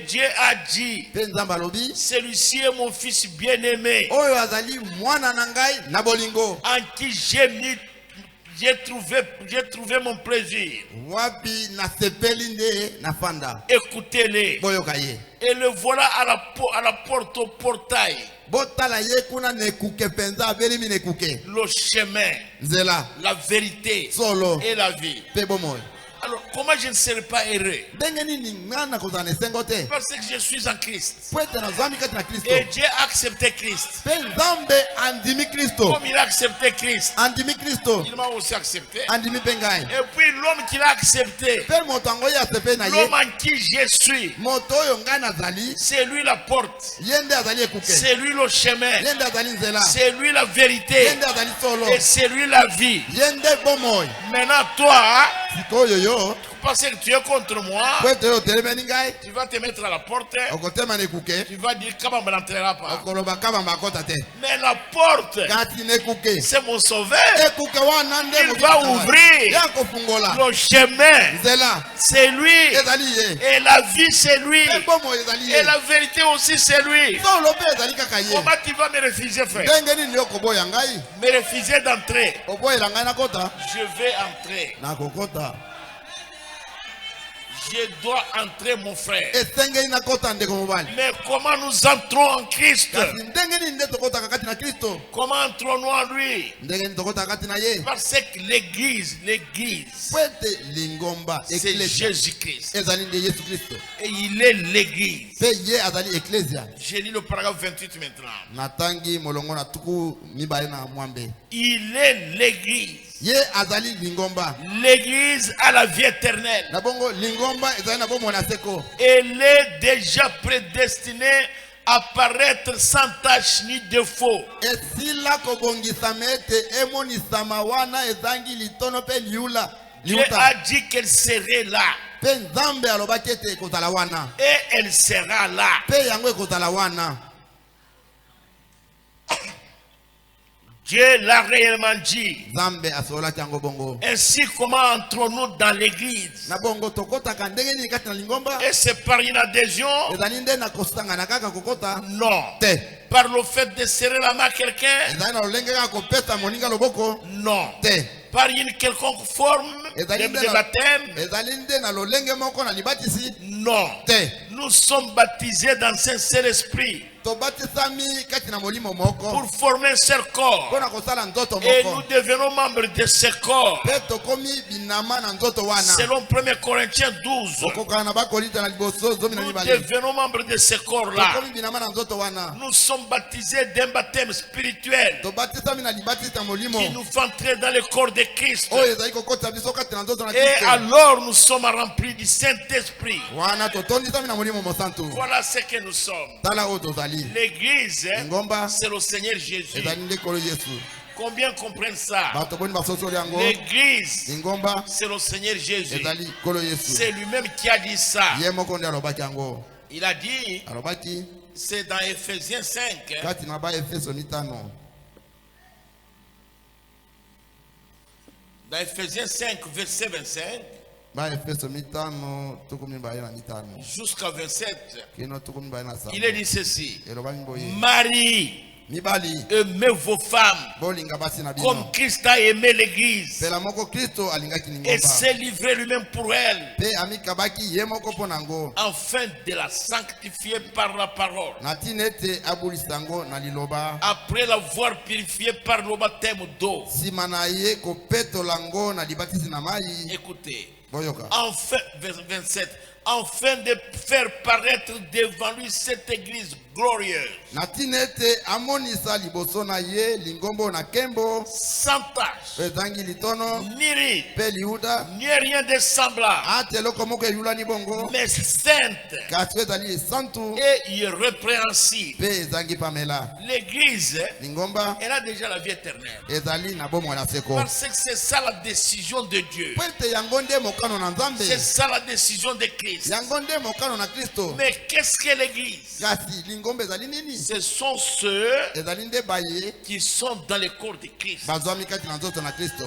Dieu a dit, celui-ci est mon fils bien-aimé, en qui j'ai trouvé mon plaisir. Écoutez-les. Et le voilà à la porte, au portail. Le chemin, la vérité et la vie. Alors, comment je ne serai pas heureux? Parce que je suis en Christ. Et Dieu a accepté Christ. Comme il a accepté Christ, il m'a aussi accepté. Et puis l'homme qui l'a accepté, l'homme en qui je suis, c'est lui la porte, c'est lui le chemin, c'est lui la vérité, et c'est lui la vie. Maintenant toi, parce que tu es contre moi, tu vas te mettre à la porte, tu vas dire Kabamba n'entrera pas. Mais la porte, c'est mon sauveur. Il va ouvrir le chemin, c'est lui. Et la vie, c'est lui. Et la vérité aussi, c'est lui. Comment tu vas me refuser, frère? Me refuser d'entrer. Je vais entrer. Je dois entrer, mon frère. Mais comment nous entrons en Christ? Comment entrons-nous en lui? Parce que l'église, c'est Jésus-Christ. Et il est l'église. J'ai lu le paragraphe 28 maintenant. Il est l'église. L'église à la vie éternelle. Elle est déjà prédestinée à paraître sans tache ni défaut. Dieu a dit qu'elle serait là. Et elle sera là. Dieu l'a réellement dit. Ainsi, comment entrons-nous dans l'église? Et c'est par une adhésion? Non. Par le fait de serrer la main à quelqu'un? Non. Par une quelconque forme de baptême? Non. Nous sommes baptisés dans un seul esprit pour former un seul corps. Et nous devenons membres de ce corps. Selon 1 Corinthiens 12, nous devenons membres de ce corps-là. Nous sommes baptisés d'un baptême spirituel qui nous fait entrer dans le corps de Christ. Et alors nous sommes remplis du Saint-Esprit. Voilà ce que nous sommes. L'église, c'est le Seigneur Jésus. Combien comprennent ça? L'église, c'est le Seigneur Jésus. C'est lui-même qui a dit ça. Il a dit, c'est dans Ephésiens 5. Dans Ephésiens 5, verset 25. Jusqu'à 27, il est dit ceci: Marie, aimez vos femmes comme Christ a aimé l'église et s'est livré lui-même pour elle, afin de la sanctifier par la parole, après l'avoir purifiée par le baptême d'eau. Écoutez, enfin, verset 27, afin de faire paraître devant lui cette église glorieuse, sans tache, ni ride, ni rien de semblable, mais sainte et irrépréhensible. L'église, elle a déjà la vie éternelle, parce que c'est ça la décision de Dieu, c'est ça la décision de Christ. Mais qu'est-ce que l'église? Ce sont ceux qui sont dans le corps de Christ.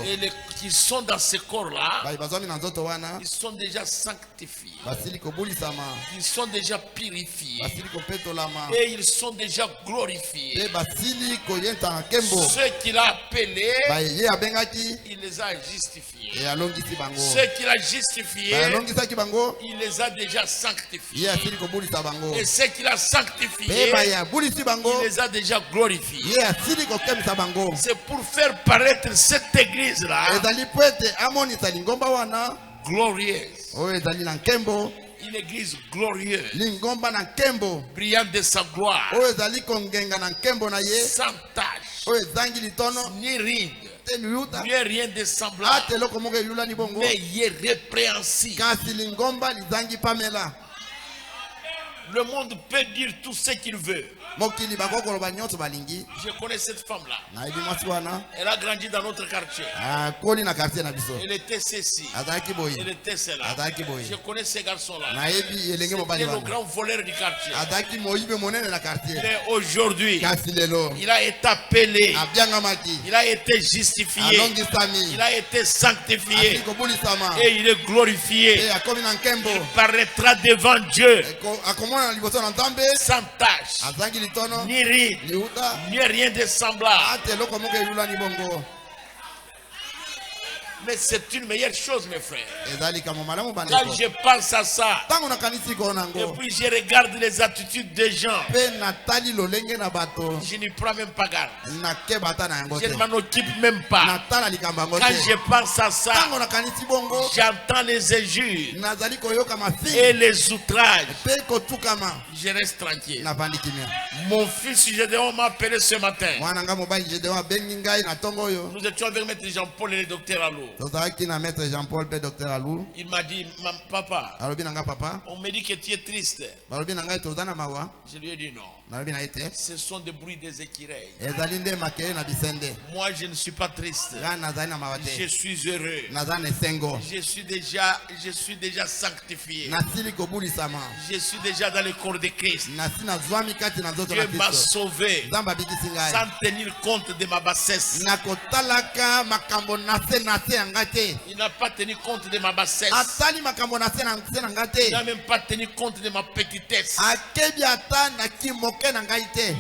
Et qui sont dans ce corps-là, ils sont déjà sanctifiés. Ils sont déjà purifiés. Et ils sont déjà glorifiés. Ceux qu'il a appelés, il les a justifiés. Ceux qu'il a justifiés, il les a déjà sanctifiés. Et ceux qu'il a sanctifiés, il les a déjà glorifiés. C'est pour faire paraître cette église-là glorieuse. Une église glorieuse, brillante de sa gloire, sans tache, ni ride, ni rien de semblable, mais irrépréhensible. Le monde peut dire tout ce qu'il veut. Je connais cette femme-là. Elle a grandi dans notre quartier. Elle était ceci. Elle était celle-là. Je connais ces garçons-là. C'était le grand voleur du quartier. Mais aujourd'hui, il a été appelé. Il a été justifié. Il a été sanctifié. Et il est glorifié. Il paraîtra devant Dieu sans tâche, ni ride, ni rien de semblable. Mais c'est une meilleure chose, mes frères. Quand je pense à ça, et puis je regarde les attitudes des gens, je n'y prends même pas garde. Je ne m'en occupe même pas. Quand je pense à ça, j'entends les injures et les outrages. Je reste tranquille. Mon fils Gédéon m'a appelé ce matin. Nous étions avec Maître Jean-Paul et le docteur Alou. Il m'a dit, papa, on me dit que tu es triste. Je lui ai dit non. Ce sont des bruits des écureuils. Moi je ne suis pas triste. Je suis heureux. Je suis déjà sanctifié. Je suis déjà dans le corps de Christ. Dieu m'a sauvé sans tenir compte de ma bassesse. Il n'a pas tenu compte de ma bassesse. Il n'a même pas tenu compte de ma petitesse.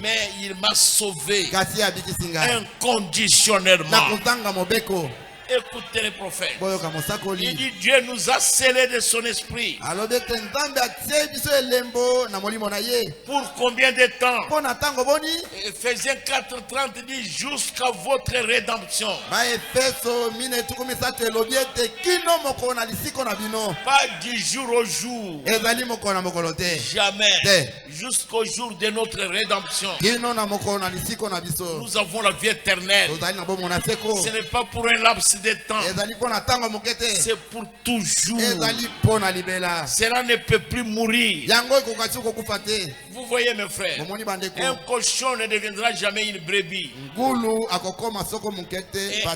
Mais il m'a sauvé inconditionnellement. Écoutez les prophètes. Il dit Dieu nous a scellés de son esprit. Pour combien de temps? Ephésiens 4:30 dit jusqu'à votre rédemption. Pas du jour au jour. Jamais. Jusqu'au jour de notre rédemption. Nous avons la vie éternelle. Ce n'est pas pour un laps de temps. C'est pour toujours. Cela ne peut plus mourir. Vous voyez mes frères, un cochon ne deviendra jamais une brebis.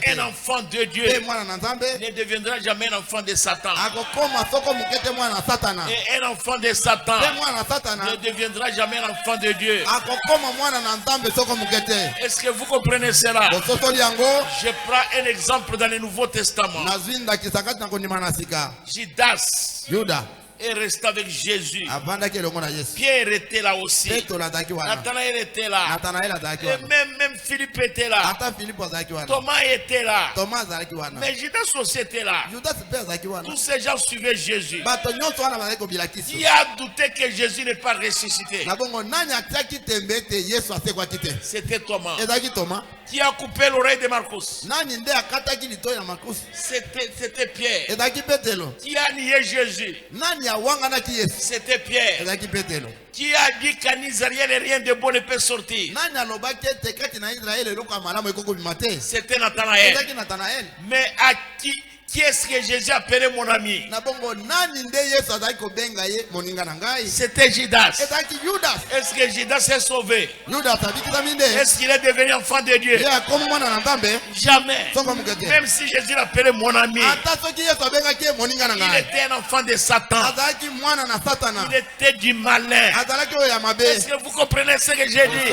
Et un enfant de Dieu ne deviendra jamais un enfant de Satan. Et un enfant de Satan ne deviendra jamais un enfant de Dieu. Est-ce que vous comprenez cela? Je prends un exemple dans le Nouveau Testament. Judas est resté avec Jésus. Pierre était là aussi. Nathanaël était là. Et même Philippe était là. Thomas était là. Mais Judas aussi était là. Tous ces gens suivaient Jésus. Qui a douté que Jésus n'est pas ressuscité? C'était Thomas. Qui a coupé l'oreille de Marcus? C'était Pierre. Qui a nié Jésus? C'était Pierre. Qui a dit qu'en Israël rien de bon ne peut sortir? C'était Nathanaël. Mais à qui est-ce que Jésus appelait mon ami? C'était Judas. Est-ce que Judas est sauvé? Est-ce qu'il est devenu enfant de Dieu? Jamais. Même si Jésus l'appelait mon ami, il était un enfant de Satan. Il était du malin. Est-ce que vous comprenez ce que j'ai dit?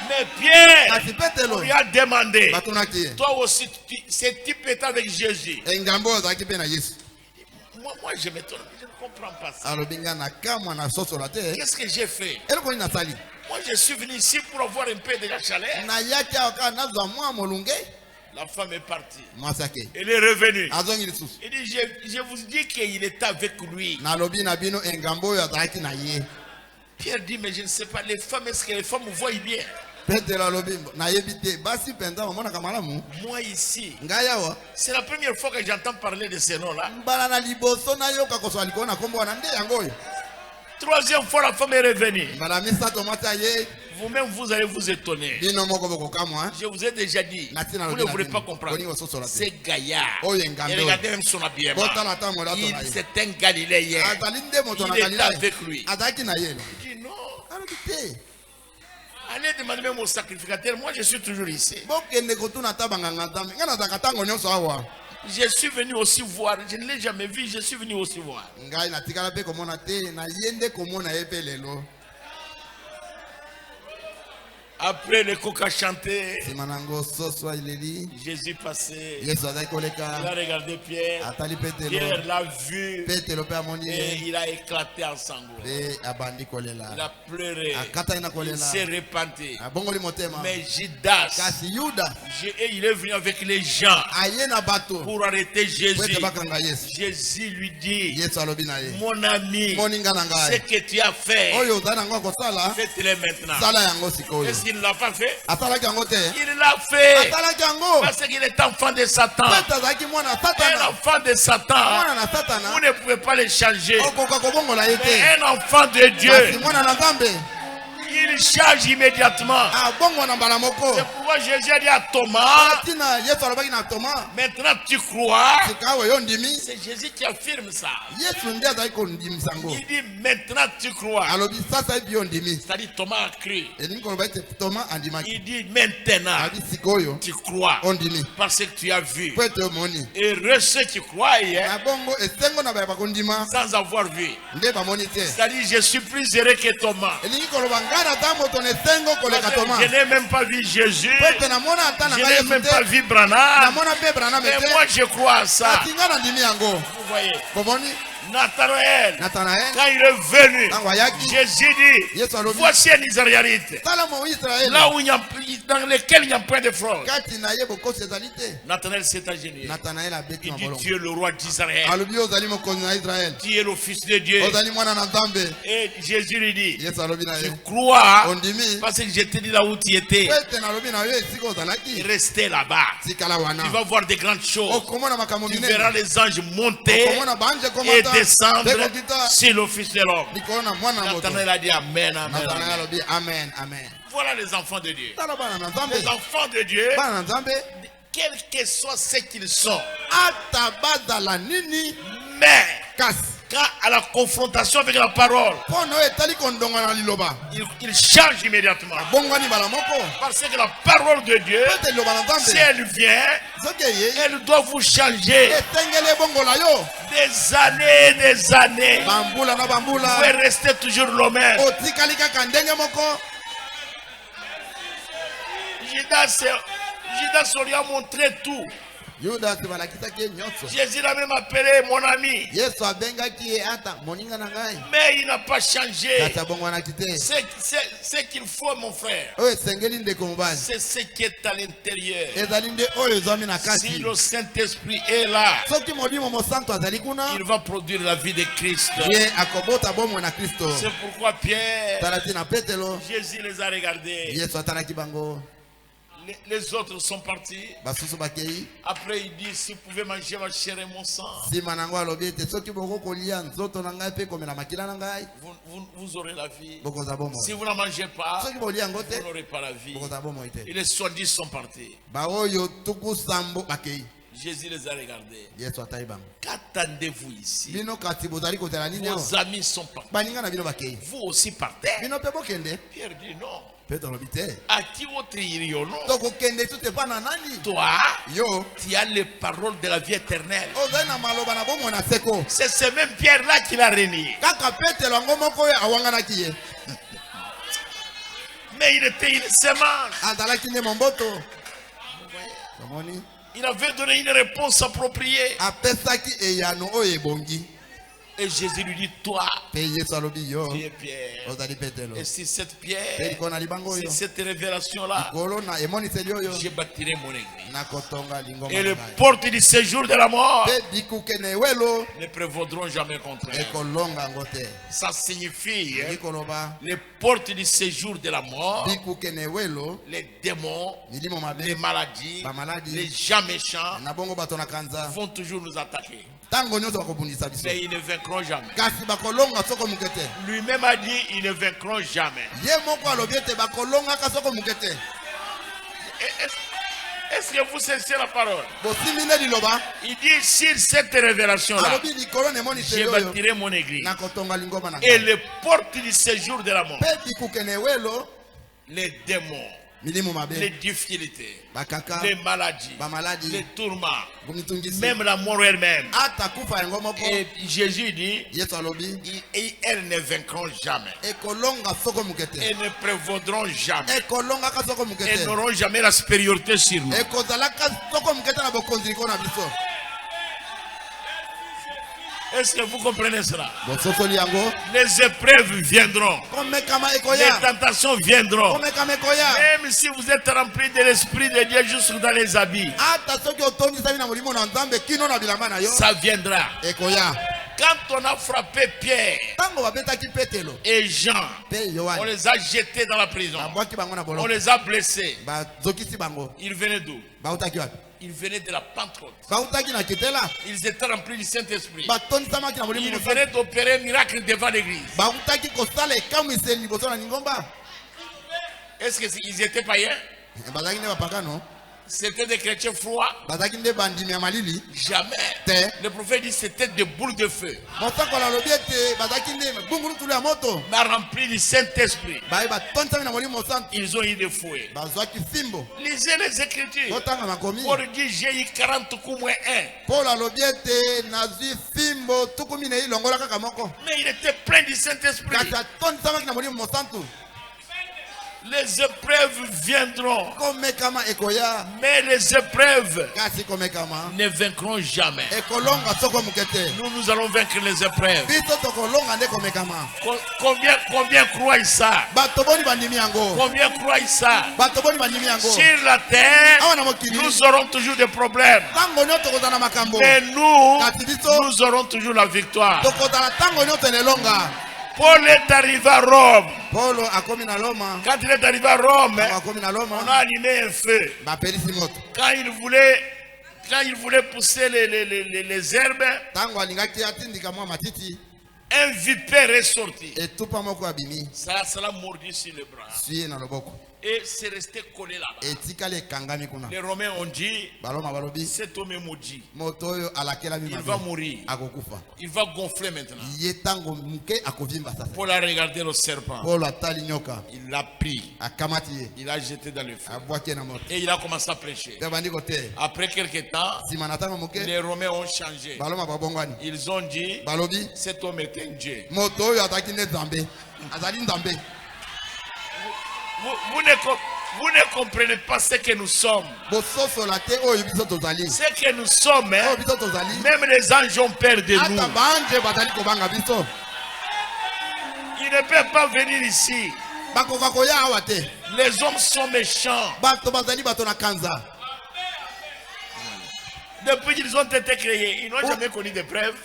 Mais Pierre lui a demandé, toi aussi, ce type est avec Jésus. Moi je m'étonne, je ne comprends pas ça. Qu'est-ce que j'ai fait? Moi je suis venu ici pour avoir un peu de la chaleur. La femme est partie. Elle est revenue. Il dit, je vous dis qu'il est avec lui. Pierre dit, mais je ne sais pas, les femmes, est-ce que les femmes voient bien? Moi ici, c'est la première fois que j'entends parler de ce nom-là. Troisième fois, la femme est revenue. Vous-même, vous allez vous étonner. Je vous ai déjà dit, vous ne voulez pas comprendre. C'est gaillard. Et regardez même son habillement. C'est un Galiléen. Il est avec lui. Il dit non. Allez demander même au sacrificateur, moi je suis toujours ici. Je suis venu aussi voir, je ne l'ai jamais vu, je suis venu aussi voir. Après le coq a chanté, Jésus passait, il a regardé Pierre, Pierre l'a vu et il a éclaté en sanglots. Il a pleuré, il s'est repenti. Mais Judas, il est venu avec les gens pour arrêter Jésus. Jésus lui dit, mon ami, ce que tu as fait, fais-le maintenant. Est-ce qu'il ne l'a pas fait? Il l'a fait parce qu'il est enfant de Satan. Un enfant de Satan, vous ne pouvez pas le changer. Mais un enfant de Dieu, il change immédiatement. C'est pourquoi Jésus a dit à Thomas, maintenant tu crois. C'est Jésus qui affirme ça. Il dit maintenant tu crois. C'est-à-dire Thomas a cru. Il dit maintenant tu crois parce que tu as vu. Et ceux qui croient sans avoir vu. C'est-à-dire je suis plus heureux que Thomas. Je n'ai même pas vu Jésus. Je n'ai même pas vu Branham. Mais moi je crois à ça. Vous voyez. Nathanaël, quand il est venu, Jésus dit, voici un Israélite, là où dans lequel il n'y a point de fraude. Nathanaël s'est agenouillé. Il dit, Dieu le roi d'Israël, qui est le fils de Dieu. Et Jésus lui dit, tu crois parce que je te dis là où tu étais, restez là-bas. Tu vas voir des grandes choses. Tu verras les anges monter et descendre sur le Fils de l'homme. Nathanaël a dit Amen, Amen. Voilà les enfants de Dieu. Les enfants de Dieu, quel que soit ce qu'ils sont, mais quand à la confrontation avec la parole, il change immédiatement. Parce que la parole de Dieu, si elle vient, elle doit vous changer. Des années. Vous pouvez rester toujours le même. Judas lui a montré tout. Jésus l'a même appelé mon ami. Mais il n'a pas changé. Ce qu'il faut, mon frère, c'est ce qui est à l'intérieur. Si le Saint-Esprit est là, il va produire la vie de Christ. C'est pourquoi Pierre, Jésus les a regardés. Les autres sont partis. Après il dit, si vous pouvez manger ma chair et mon sang, vous aurez la vie. Si vous ne mangez pas, vous n'aurez pas la vie. Et les 70 sont partis. Jésus les a regardés. Qu'attendez-vous ici? Vos amis sont partis. Vous aussi partez. Pierre dit non. À qui votre iriolo? Toi, tu as les paroles de la vie éternelle. C'est ce même Pierre-là qui l'a renié. Mais il était une semence. Il avait donné une réponse appropriée. Et Jésus lui dit, toi, tu es Pierre. Et si cette pierre, si cette révélation-là, je bâtirai mon église. Et les portes du séjour de la mort ne prévaudront jamais contre elle. Ça signifie, les portes du séjour de la mort, les démons, les maladies, les gens méchants vont toujours nous attaquer. Mais ils ne vaincront jamais. Lui-même a dit, ils ne vaincront jamais. Est-ce que vous cessez la parole? Il dit, sur cette révélation-là, je bâtirai mon église. Et les portes du séjour de la mort, les démons, les difficultés, les maladies, les tourments, même la mort elle-même. Et Jésus dit, et elles ne vaincront jamais. Elles ne prévaudront jamais. Elles n'auront jamais la supériorité sur nous. Est-ce que vous comprenez cela? Les épreuves viendront. Les tentations viendront. Même si vous êtes rempli de l'Esprit de Dieu jusque dans les habits, ça viendra. Quand on a frappé Pierre et Jean, on les a jetés dans la prison. On les a blessés. Ils venaient d'où? Ils venaient de la Pentecôte. Ils étaient remplis du Saint-Esprit. Ils venaient d'opérer un miracle devant l'église. Est-ce qu'ils étaient païens? C'était des chrétiens froids. Jamais. Le prophète dit c'était des boules de feu. Mais remplis du Saint-Esprit. Ils ont eu des fouets. Lisez les Écritures. Paul dit j'ai eu 40 coups moins 1. Mais il était plein du Saint-Esprit. Les épreuves viendront. Mais les épreuves ne vaincront jamais. Nous allons vaincre les épreuves. Combien croient ça? Combien croient ça? Sur la terre, nous aurons toujours des problèmes. Mais nous aurons toujours la victoire. Paul est arrivé à Rome. Quand il est arrivé à Rome, on a allumé un feu. Quand il voulait pousser les herbes, un vipère est sorti. Ça l'a mordu sur le bras. Et c'est resté collé là-bas. Les Romains ont dit, cet homme est maudit. Il va mourir. Il va gonfler maintenant. Paul a regardé le serpent. Il l'a pris. Il l'a jeté dans le feu. Et il a commencé à prêcher. Après quelques temps, les Romains ont changé. Ils ont dit, cet homme est un Dieu. Vous ne comprenez pas ce que nous sommes. Ce que nous sommes, même les anges ont peur de nous. Ils ne peuvent pas venir ici. Les hommes sont méchants. Depuis qu'ils ont été créés, ils n'ont jamais connu de preuves.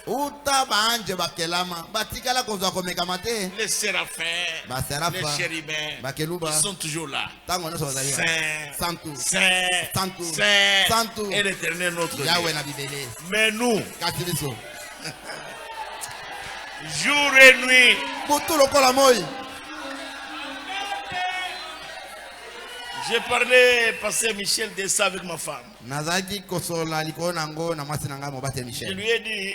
Les séraphins, les chérubins, ils sont toujours là. Saint, Saint, Saint, et l'Éternel notre Dieu. Mais nous, jour et nuit, j'ai parlé, pasteur Michel, de ça avec ma femme. Je lui ai dit,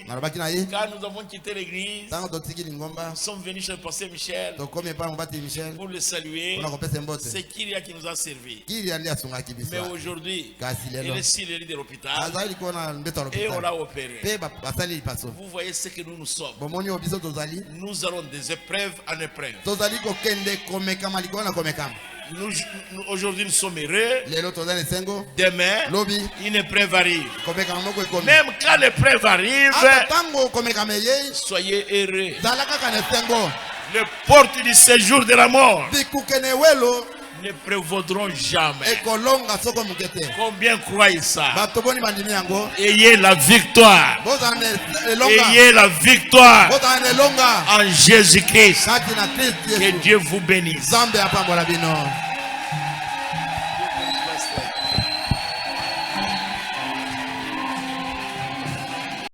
quand nous avons quitté l'église, nous sommes venus chez le pasteur Michel pour le saluer. C'est Kyria qui nous a servi. Mais aujourd'hui, il est sur le lit de l'hôpital et on l'a opéré. Vous voyez ce que nous sommes. Nous allons des épreuves en épreuves. Aujourd'hui nous sommes heureux. Demain, une épreuve arrive. Même quand l'épreuve arrive, soyez heureux. Les portes du séjour de la mort ne prévaudront jamais. Combien croient ça? Ayez la victoire. Ayez la victoire en Jésus-Christ. Que Dieu vous bénisse.